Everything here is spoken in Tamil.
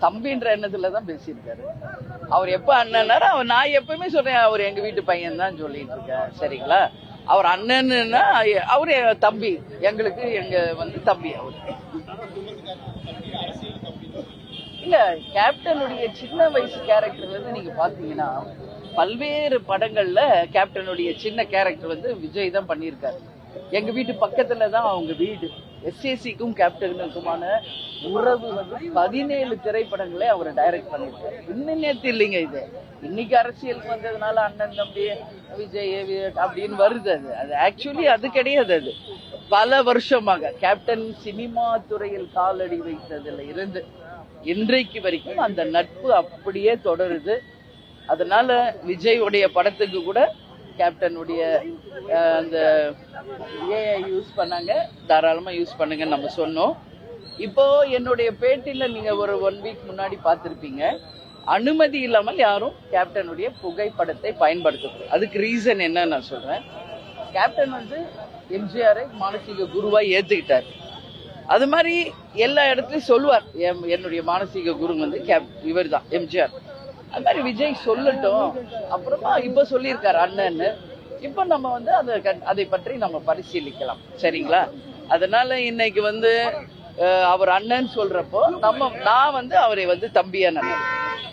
தம்பின்ற எண்ணத்துல தான் பேசியிருக்காரு. அவர் எப்ப அண்ணன்னாரு, நான் எப்பவுமே சொல்றேன் அவர் எங்க வீட்டு பையன் தான் சொல்லிட்டு இருக்கேன். சரிங்களா? அவர் அண்ணன்னா அவரு தம்பி, எங்களுக்கு எங்க தம்பி அவரு. இல்ல, கேப்டனுடைய சின்ன வயசு கேரக்டர்ல இருந்து நீங்க பாத்தீங்கன்னா பல்வேறு படங்கள்ல கேப்டனுடைய சின்ன கேரக்டர் விஜய் தான் பண்ணியிருக்காரு. எங்க வீட்டு பக்கத்துல தான் அவங்க வீடு. எஸ்ஏசிக்கும் கேப்டனுக்குமான உறவு 17 திரைப்படங்களே அவர் டைரக்ட் பண்ணிருக்காரு. இன்னும் நேத்து இல்லைங்க இது. இன்னைக்கு அரசியலுக்கு வந்ததுனால அண்ணன் தம்பி விஜய் அப்படின்னு வருது. அது ஆக்சுவலி அது கிடையாது. அது பல வருஷமாக கேப்டன் சினிமா துறையில் காலடி வைத்ததுல இருந்து இன்றைக்கு வரைக்கும் அந்த நட்பு அப்படியே தொடருது. அதனால விஜய் படத்துக்கு கூட கேப்டனுடைய அந்த ஏஐ யூஸ் பண்ணாங்க, தாராளமா யூஸ் பண்ணுங்கன்னு நம்ம சொன்னோம். இப்போ என்னுடைய பேட்டியில நீங்க ஒரு 1 வீக் முன்னாடி பார்த்திருப்பீங்க, அனுமதி இல்லாமல் யாரும் கேப்டனுடைய புகைப்படத்தை பயன்படுத்தக்கூடாது. அதுக்கு ரீசன் என்ன நான் சொல்றேன். கேப்டன் எம்ஜிஆரை மானசீக குருவா ஏத்துக்கிட்டார். அது மாதிரி எல்லா இடத்துலயும் சொல்லுவார், என்னுடைய மானசீக குரு இவர் தான் எம்ஜிஆர். அது மாதிரி விஜய் சொல்லட்டும். அப்புறமா இப்ப சொல்லியிருக்காரு அண்ணன்னு. இப்ப நம்ம அதை பற்றி நம்ம பரிசீலிக்கலாம். சரிங்களா? அதனால இன்னைக்கு அவர் அண்ணன் சொல்றப்போ நான் அவரை தம்பியா நினைக்கிறேன்.